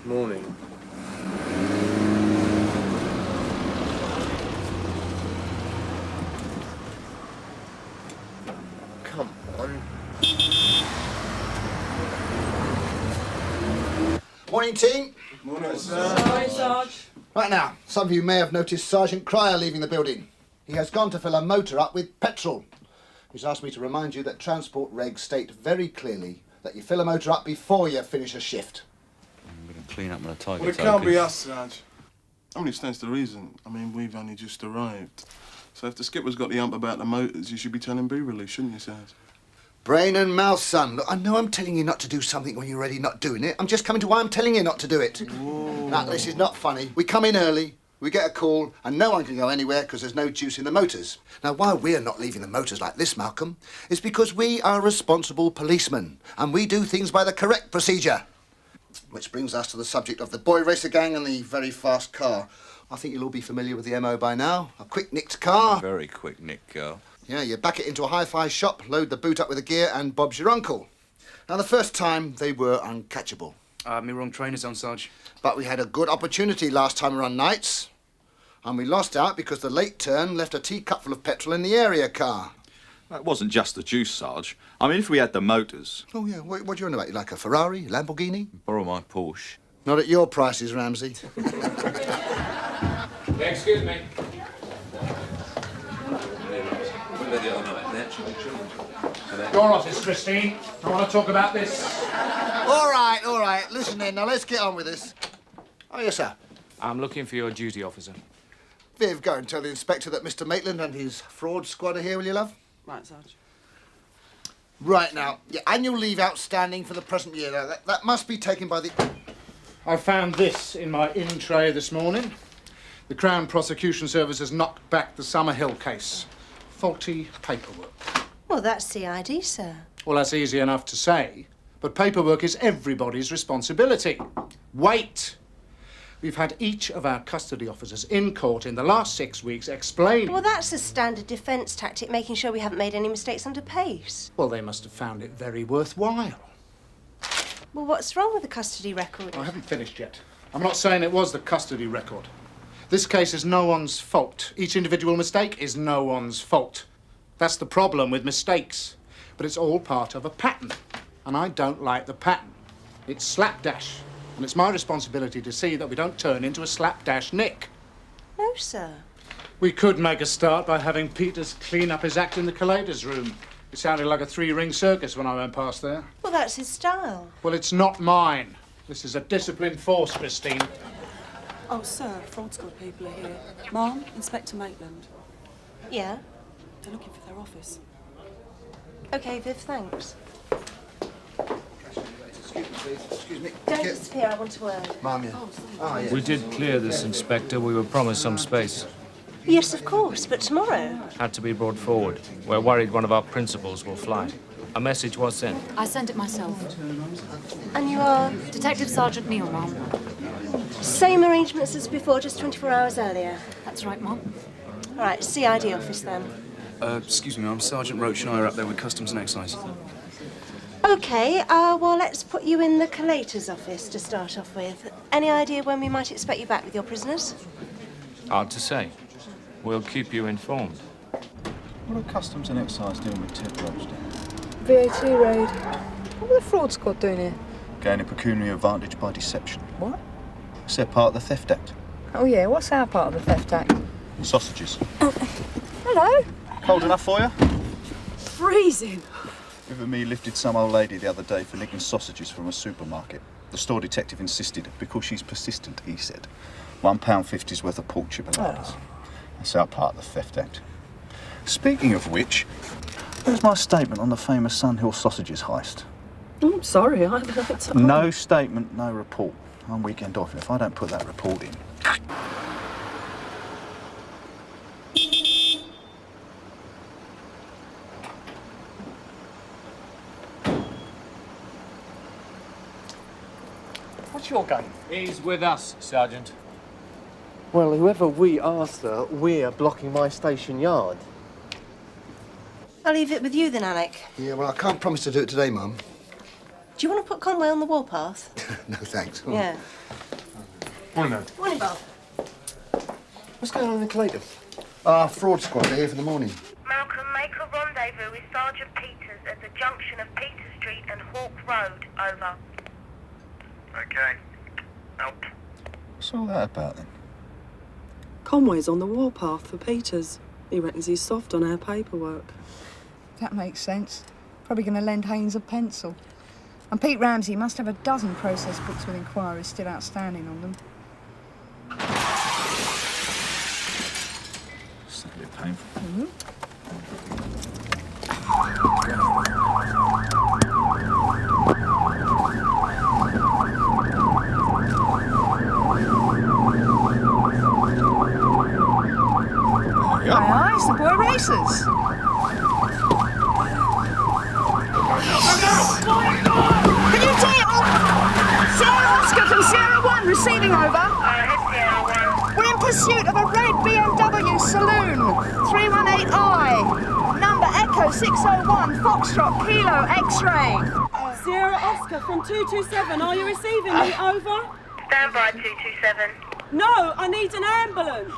Morning. Come on. Morning, team. Morning, sir. Sorry, Sarge. Right now, some of you may have noticed Sergeant Cryer leaving the building. He has gone to fill a motor up with petrol. He's asked me to remind you that transport regs state very clearly that you fill a motor up before you finish a shift. I'm going to clean up my tiger. Well, it can't be us, Sarge. I mean, it stands to reason. I mean, we've only just arrived. So if the skipper's got the ump about the motors, you should be telling Beaverley, shouldn't you, Sarge? Brain and mouth, son. Look, I know I'm telling you not to do something when you're already not doing it. I'm just coming to why I'm telling you not to do it. Whoa. Now, this is not funny. We come in early, we get a call, and no one can go anywhere because there's no juice in the motors. Now, why we're not leaving the motors like this, Malcolm, is because we are responsible policemen, and we do things by the correct procedure. Which brings us to the subject of the boy racer gang and the very fast car. I think you'll all be familiar with the MO by now. A quick nicked car. Very quick, Nick, girl. Yeah, you back it into a hi-fi shop, load the boot up with a gear, and Bob's your uncle. Now, the first time, they were uncatchable. My wrong trainer's on, Sarge. But we had a good opportunity last time around nights. And we lost out because the late turn left a teacupful of petrol in the area car. That wasn't just the juice, Sarge. I mean, if we had the motors... Oh, yeah, what do you want about? You like a Ferrari, a Lamborghini? Borrow my Porsche. Not at your prices, Ramsey. Excuse me. Your office, Christine. I want to talk about this. All right. Listen then, now let's get on with this. Oh, yes, sir. I'm looking for your duty officer. Viv, go and tell the inspector that Mr. Maitland and his fraud squad are here, will you, love? Right, Sarge. Right, now, your annual leave outstanding for the present year. Now, that must be taken by the... I found this in my in tray this morning. The Crown Prosecution Service has knocked back the Summerhill case. Faulty paperwork. Well, that's CID, sir. Well, that's easy enough to say, but paperwork is everybody's responsibility. Wait! We've had each of our custody officers in court in the last 6 weeks explaining... Well, that's a standard defence tactic, making sure we haven't made any mistakes under pace. Well, they must have found it very worthwhile. Well, what's wrong with the custody record? I haven't finished yet. I'm not saying it was the custody record. This case is no one's fault. Each individual mistake is no one's fault. That's the problem with mistakes. But it's all part of a pattern. And I don't like the pattern. It's slapdash. And it's my responsibility to see that we don't turn into a slapdash Nick. No, sir. We could make a start by having Peters clean up his act in the collator's room. It sounded like a three-ring circus when I went past there. Well, that's his style. Well, it's not mine. This is a disciplined force, Christine. Oh, sir, fraud squad people are here. Ma'am, Inspector Maitland. Yeah? They're looking for their office. OK, Viv, thanks. Excuse me, please. Excuse me. Don't disappear, I want to word. Ma'am, yeah. Oh, yeah. We did clear this, Inspector. We were promised some space. Yes, of course, but tomorrow. Had to be brought forward. We're worried one of our principals will fly. A message was sent. I sent it myself. And you are? Detective Sergeant Neil, Ma'am. Same arrangements as before, just 24 hours earlier. That's right, Ma'am. All right, CID office then. Excuse me, Ma'am. Sergeant Roach and I are up there with Customs and Excise. OK, well, let's put you in the collator's office to start off with. Any idea when we might expect you back with your prisoners? Hard to say. We'll keep you informed. What are Customs and Excise doing with Ted Roach? VAT raid. What were the fraud squad doing here? Gaining pecuniary advantage by deception. What? It's their part of the Theft Act. Oh, yeah, what's our part of the theft act? Sausages. Hello? Cold enough for you? Freezing. Viv and me lifted some old lady the other day for nicking sausages from a supermarket. The store detective insisted, because she's persistent, he said, £1.50's worth of pork chipolatas. That's our part of the Theft Act. Speaking of which, where's my statement on the famous Sunhill sausages heist? Oh, I'm sorry, I don't know. No statement, no report. I'm weekend off, and if I don't put that report in... What's your game? He's with us, Sergeant. Well, whoever we are, sir, we're blocking my station yard. I'll leave it with you then, Alec. Yeah, well, I can't promise to do it today, Mum. Do you want to put Conway on the warpath? No, thanks. Yeah. Morning, man. Morning, Bob. What's going on in the collator? Our fraud squad, they're here for the morning. Malcolm, make a rendezvous with Sergeant Peters at the junction of Peter Street and Hawk Road. Over. Okay. Out. What's all that about then? Conway's on the warpath for Peters. He reckons he's soft on our paperwork. That makes sense. Probably going to lend Haynes a pencil. And Pete Ramsey must have a dozen process books with inquiries still outstanding on them. It's a bit painful. Aye, it's the boy racers. Can you tell? Sierra Oscar from Sierra 1 receiving over. We're in pursuit of a red BMW saloon, 318I. Number Echo 601, Foxtrot, Kilo, X-ray. Sierra Oscar from 227, are you receiving me? Over. Stand by 227. No, I need an ambulance.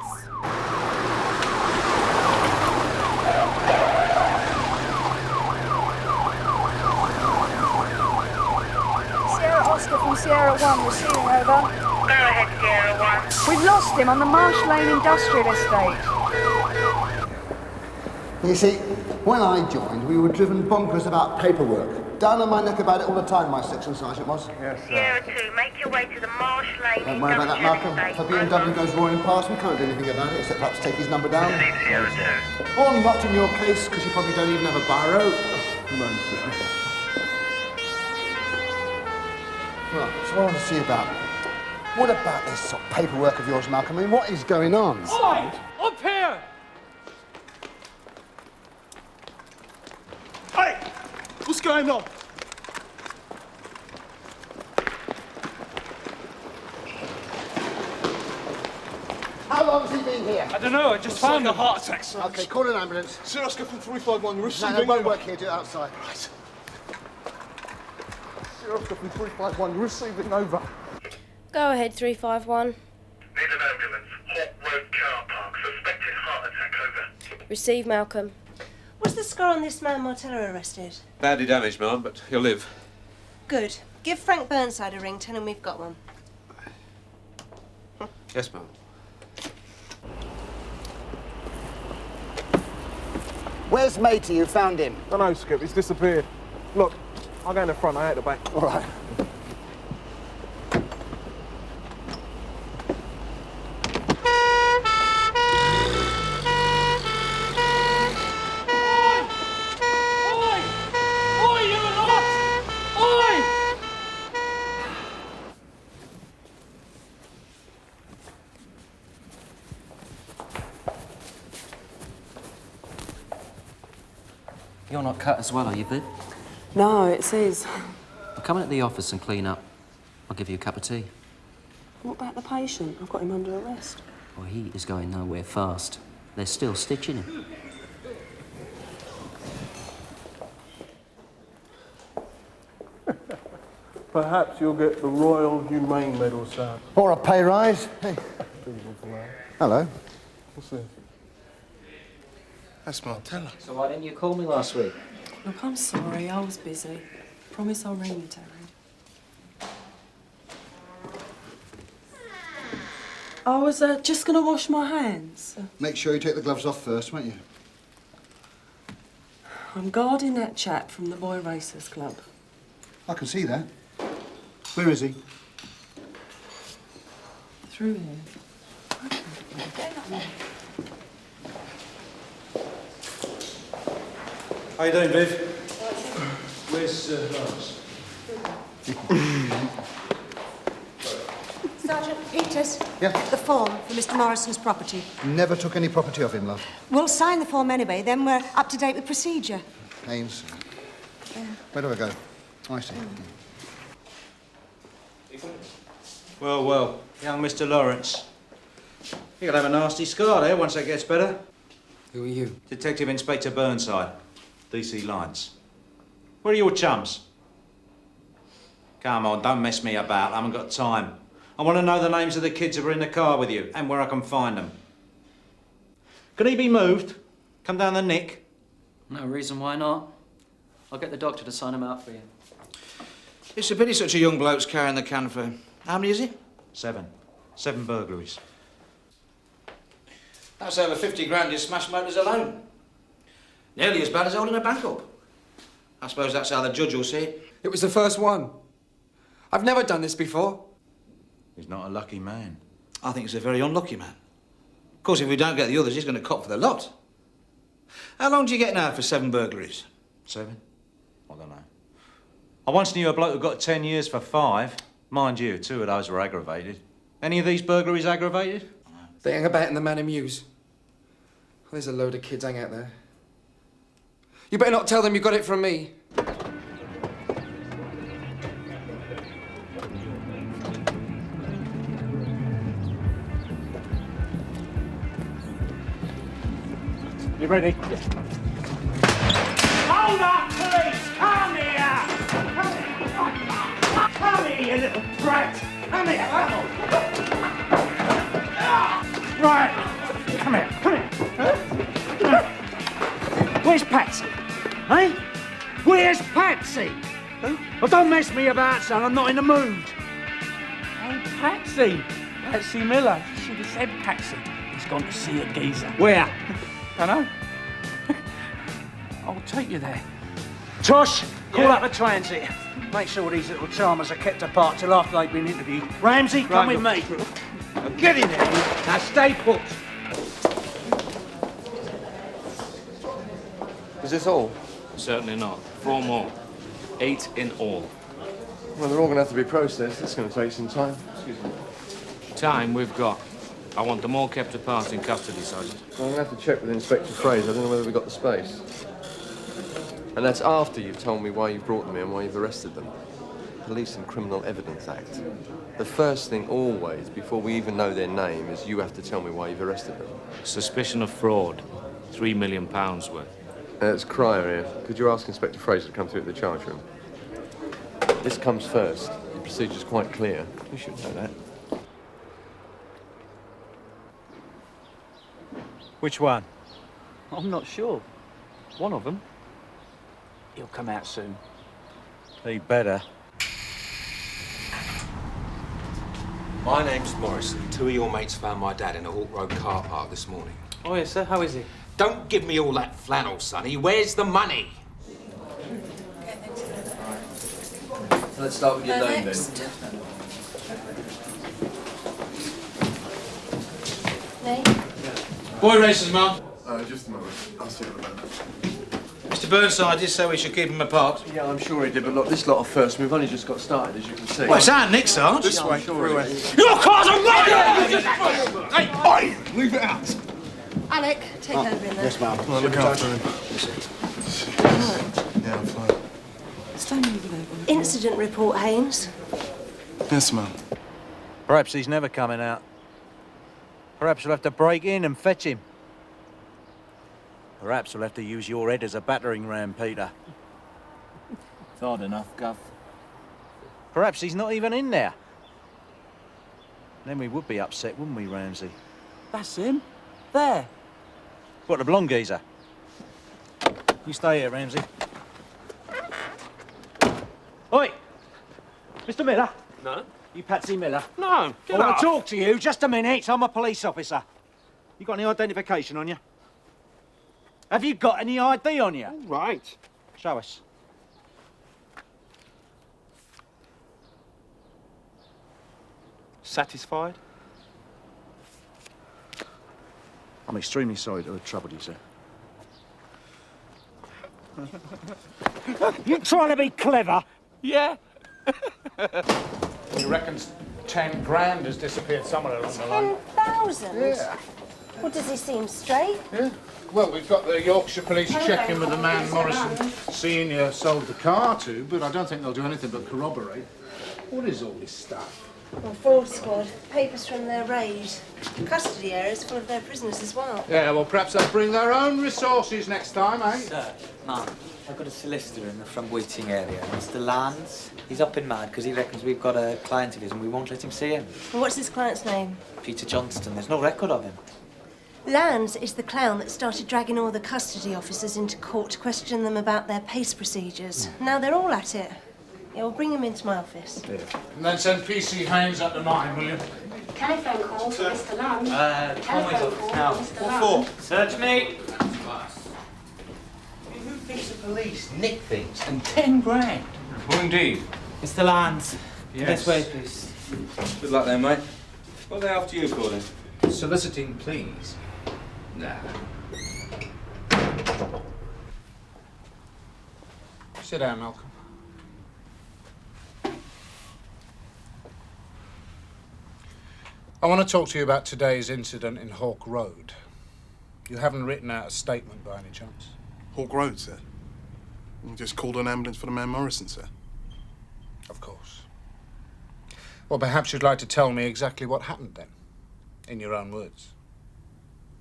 Sierra Oscar from Sierra 1 receiving over. Go ahead, Sierra 1. We've lost him on the Marsh Lane Industrial Estate. You see, when I joined, we were driven bonkers about paperwork. Down on my neck about it all the time, my section sergeant was. Yes, Sierra 2, make your way to the Marsh Lane Don't worry about that, Malcolm. Industrial If a Estate. BMW goes roaring past, we can't do anything about it, except perhaps take his number down. Sierra 2. Or not in your case, because you probably don't even have a biro. Right, so what I want to see about. What about this sort of paperwork of yours, Malcolm? I mean, what is going on? Oi! Up here! Hey! What's going on? How long has he been here? I don't know, I just found a him. heart attack, sir. Okay, call an ambulance. Sir Oscar from 351, receiving No, won't over. work here, do it outside. Right. Sir Oscar from 351, receiving over. Go ahead, 351. Need an ambulance. Hawk Road car park. Suspected heart attack. Over. Receive, Malcolm. What's the score on this man Martello arrested? Badly damaged, ma'am, but he'll live. Good. Give Frank Burnside a ring, tell him we've got one. Yes, ma'am. Where's Matey? You found him? I know, Skip, he's disappeared. Look, I'll go in the front, I out the back. All right. Oi, you lot! Oi! You're not cut as well, are you, Viv? No, it says. Well, come into the office and clean up. I'll give you a cup of tea. What about the patient? I've got him under arrest. Well, he is going nowhere fast. They're still stitching him. Perhaps you'll get the Royal Humane Medal, sir. Or a pay rise. Hey. Hello. What's this? That's Martello. So why didn't you call me last week? Look, I'm sorry, I was busy. Promise I'll ring you, Terry. I was just going to wash my hands. Make sure you take the gloves off first, won't you? I'm guarding that chap from the Boy Racers Club. I can see that. Where is he? Through here. How you doing, Viv? Where's Rouse? Sergeant Peters. Yeah? The form for Mr. Morrison's property. Never took any property off him, love. We'll sign the form anyway, then we're up to date with procedure. Haynes. Where do I go? I see. Well, well, young Mr. Lawrence. You'll have a nasty scar there once that gets better. Who are you? Detective Inspector Burnside, DC Lines. Where are your chums? Come on, don't mess me about. I haven't got time. I want to know the names of the kids who were in the car with you and where I can find them. Can he be moved? Come down the nick? No reason why not. I'll get the doctor to sign him out for you. It's a pity such a young bloke's carrying the can for... How many is it? 7. 7 burglaries. That's over 50 grand in smashed motors alone. Nearly as bad as holding a bank up. I suppose that's how the judge will see it. It was the first one. I've never done this before. He's not a lucky man. I think he's a very unlucky man. Of course, if we don't get the others, he's going to cop for the lot. How long do you get now for 7 burglaries? 7? I don't know. I once knew a bloke who got 10 years for 5. Mind you, 2 of those were aggravated. Any of these burglaries aggravated? They hang about in the Manor Mews. There's a load of kids hang out there. You better not tell them you got it from me. You ready? Hold up, police! Come here! Come here, you little brat! Come here! Right! Come here, come here! Where's Patsy? Eh? Where's Patsy? Well, don't mess me about, son. I'm not in the mood. Oh, Patsy. Patsy Miller. You should have said Patsy. He's gone to see a geezer. Where? Dunno. I'll take you there. Tosh, call up a transit. Make sure these little charmers are kept apart till after they've been interviewed. Ramsey, come with me. Get in there. Now stay put. Is this all? Certainly not. 4 more. 8 in all. Well, they're all going to have to be processed. That's going to take some time. Excuse me. Time we've got. I want them all kept apart in custody, Sergeant. Well, I'm going to have to check with Inspector Fraser. I don't know whether we've got the space. And that's after you've told me why you brought them in and why you've arrested them. Police and Criminal Evidence Act. The first thing always, before we even know their name, is you have to tell me why you've arrested them. Suspicion of fraud. £3 million worth. It's Cryer here. Could you ask Inspector Fraser to come through to the charge room? This comes first. The procedure's quite clear. You should know that. Which one? I'm not sure. One of them. He'll come out soon. He better. My name's Morrison. 2 of your mates found my dad in a Hawk Road car park this morning. Oh, yes, sir. How is he? Don't give me all that flannel, sonny. Where's the money? Let's start with your name, then. Boy races, Mark. Just a moment. I'll see you in a moment. Mr. Burnside did say we should keep them apart. Yeah, I'm sure he did, but look, this lot are first. We've only just got started, as you can see. Well, it's our Nick, Sarge. This way. Your car's a riot! Hey, leave it out. Alec, take over in there. Yes, ma'am. Well, look after him. Yeah, I'm fine. Stand over there. Incident report, Haynes. Yes, ma'am. Perhaps he's never coming out. Perhaps we'll have to break in and fetch him. Perhaps we'll have to use your head as a battering ram, Peter. It's hard enough, Guff. Perhaps he's not even in there. Then we would be upset, wouldn't we, Ramsey? That's him. There. What, the blonde geezer? You stay here, Ramsey. Oi! Mr. Miller? No. You Patsy Miller? No. I want to talk to you. Just a minute. I'm a police officer. You got any identification on you? Have you got any ID on you? All right. Show us. Satisfied? I'm extremely sorry to have troubled you, sir. You trying to be clever? Yeah. He reckons 10 grand has disappeared somewhere along the line. 10,000? Yeah. Well, does he seem straight? Yeah. Well, we've got the Yorkshire police checking with the man Morrison Senior sold the car to, but I don't think they'll do anything but corroborate. What is all this stuff? Well, fraud squad. Papers from their raid. Custody areas full of their prisoners as well. Yeah, well, perhaps they'll bring their own resources next time, eh? Sir, Ma'am, I've got a solicitor in the front waiting area, Mr. Lands. He's up in mad because he reckons we've got a client of his and we won't let him see him. Well, what's this client's name? Peter Johnston. There's no record of him. Lands is the clown that started dragging all the custody officers into court to question them about their PACE procedures. Now they're all at it. Yeah, we'll bring him into my office. Yeah. And then send PC Haynes up to mine, will you? Telephone call for Mr. Lund. Telephone call now. for Mr. Lund. Search me. Who thinks the police nick things and 10 grand? Oh, indeed. Mr. Lands. Yes. This way, please. Good luck then, mate. What are they after you for then? Soliciting pleas. Nah. Sit down, Malcolm. I want to talk to you about today's incident in Hawk Road. You haven't written out a statement by any chance? Hawk Road, sir. You just called an ambulance for the man Morrison, sir. Of course. Well, perhaps you'd like to tell me exactly what happened then, in your own words.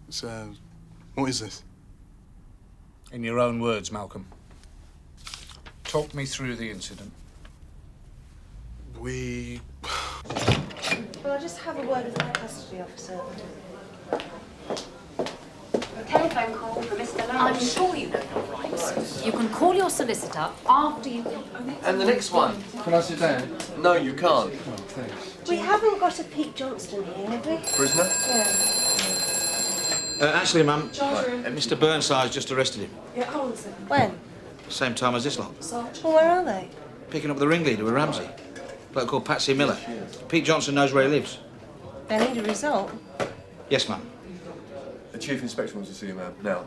So, what is this? In your own words, Malcolm. Talk me through the incident. We... Well, I'll just have a word with my custody officer. Telephone call for Mr. Lund. I'm sure you know your rights. You can call your solicitor after you... And the next one. Can I sit down? No, you can't. Oh, thanks. We haven't got a Pete Johnston here, have we? Prisoner? Yeah. Actually, ma'am, Mr. Burnside's just arrested him. Yeah, hold on a second. When? Same time as this lot. Well, where are they? Picking up the ringleader with Ramsey. A bloke called Patsy Miller. Pete Johnson knows where he lives. They need a result. Yes, ma'am. The Chief Inspector wants to see you, ma'am. Now.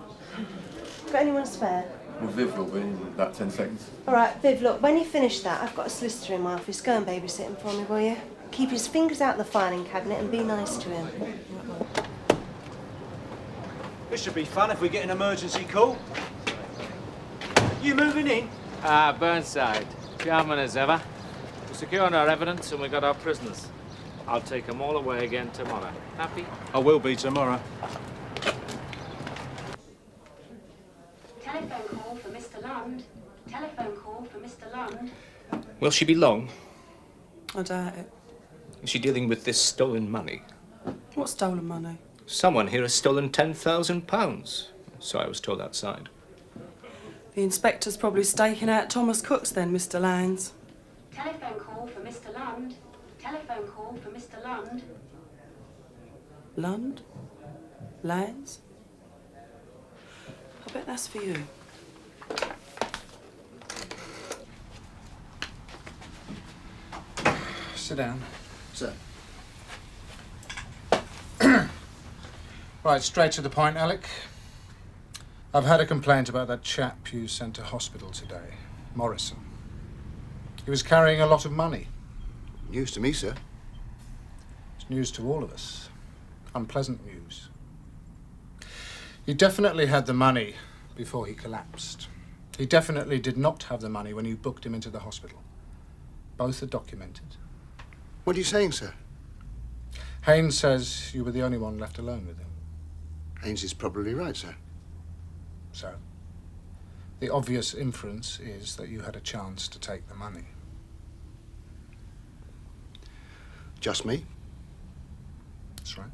Got anyone spare? Well, Viv will be in about 10 seconds. All right, Viv, look, when you finish that, I've got a solicitor in my office. Go and babysit him for me, will you? Keep his fingers out the filing cabinet and be nice to him. This should be fun if we get an emergency call. You moving in? Burnside. Charming as ever. We're securing our evidence and we got our prisoners. I'll take them all away again tomorrow. Happy? I will be tomorrow. Telephone call for Mr. Lund. Telephone call for Mr. Lund. Will she be long? I doubt it. Is she dealing with this stolen money? What stolen money? Someone here has stolen £10,000. So I was told outside. The inspector's probably staking out Thomas Cook's then, Mr. Lands. Telephone call for Mr. Lund. Telephone call for Mr. Lund. Lund? Lands? I bet that's for you. Sit down. Sir. Right, straight to the point, Alec. I've had a complaint about that chap you sent to hospital today, Morrison. He was carrying a lot of money. News to me, sir. It's news to all of us. Unpleasant news. He definitely had the money before he collapsed. He definitely did not have the money when you booked him into the hospital. Both are documented. What are you saying, sir? Haynes says you were the only one left alone with him. Haynes is probably right, sir. So, the obvious inference is that you had a chance to take the money. Just me? That's right.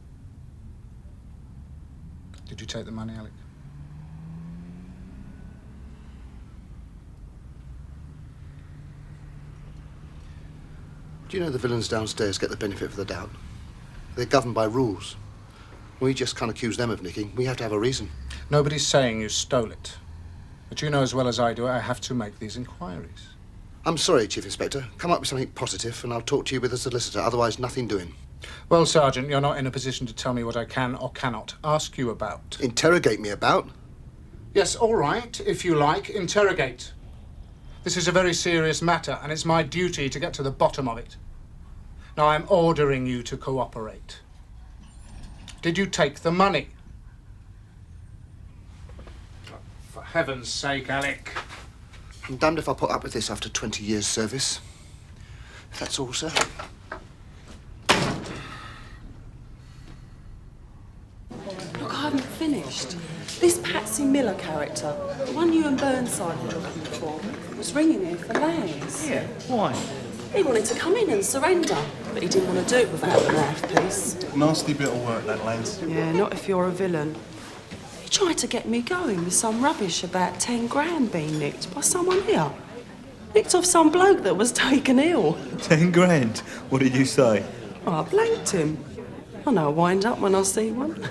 Did you take the money, Alec? Do you know the villains downstairs get the benefit of the doubt? They're governed by rules. We just can't accuse them of nicking. We have to have a reason. Nobody's saying you stole it. But you know as well as I do, I have to make these inquiries. I'm sorry, Chief Inspector. Come up with something positive and I'll talk to you with a solicitor. Otherwise, nothing doing. Well, Sergeant, you're not in a position to tell me what I can or cannot ask you about. Interrogate me about? Yes, all right, if you like, interrogate. This is a very serious matter, and it's my duty to get to the bottom of it. Now, I'm ordering you to cooperate. Did you take the money? For heaven's sake, Alec. I'm damned if I'll put up with this after 20 years' service. If that's all, sir. finished. This Patsy Miller character, the one you and Burnside were looking for, was ringing here for Langs. Yeah, why? He wanted to come in and surrender, but he didn't want to do it without the mouthpiece. Nasty bit of work, that, Lance. Yeah, not if you're a villain. He tried to get me going with some rubbish about 10 grand being nicked by someone here. Nicked off some bloke that was taken ill. 10 grand? What did you say? I blanked him. I know a wind-up when I see one.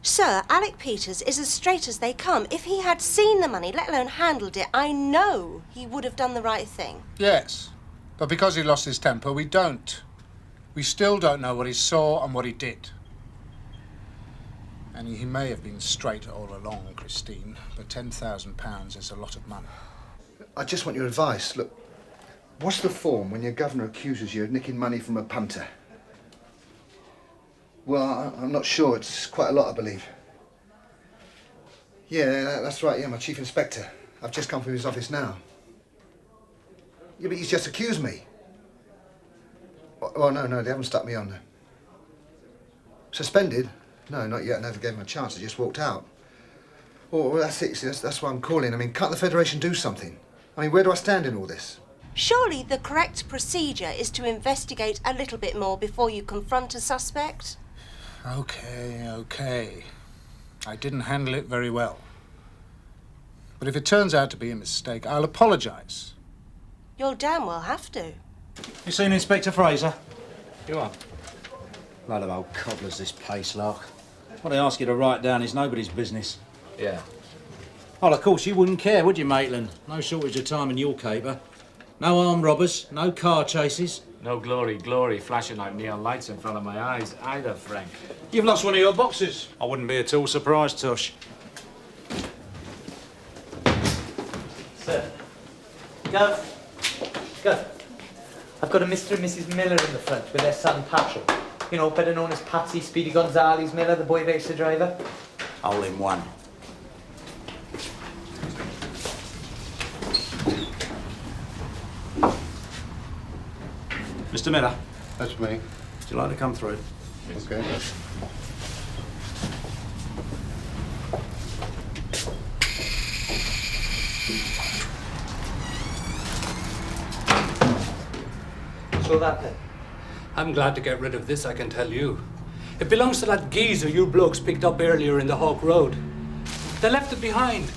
Sir, Alec Peters is as straight as they come. If he had seen the money, let alone handled it, I know he would have done the right thing. Yes, but because he lost his temper, we don't. We still don't know what he saw and what he did. And he may have been straight all along, Christine, but £10,000 is a lot of money. I just want your advice. Look, what's the form when your governor accuses you of nicking money from a punter? Well, I'm not sure. It's quite a lot, I believe. Yeah, that's right. Yeah, my chief inspector. I've just come from his office now. Yeah, but he's just accused me. Oh, no, they haven't stuck me on. Suspended? No, not yet. I never gave him a chance. I just walked out. Well, that's it. See, that's why I'm calling. I mean, can't the Federation do something? I mean, where do I stand in all this? Surely the correct procedure is to investigate a little bit more before you confront a suspect? Okay. I didn't handle it very well. But if it turns out to be a mistake, I'll apologise. You'll damn well have to. You seen Inspector Fraser? You are. Load of old cobblers, this place, Lark. What they ask you to write down is nobody's business. Yeah. Well, of course, you wouldn't care, would you, Maitland? No shortage of time in your caper. No armed robbers, no car chases. No glory flashing like neon lights in front of my eyes either, Frank. You've lost one of your boxes. I wouldn't be at all surprised, Tosh. Sir. Go. I've got a Mr. and Mrs. Miller in the front with their son, Patrick. You know, better known as Patsy Speedy Gonzales Miller, the boy racer driver. All in one. Mr. Miller. That's me. Would you like to come through? Okay. So that then? I'm glad to get rid of this, I can tell you. It belongs to that geezer you blokes picked up earlier in the Hawk Road. They left it behind.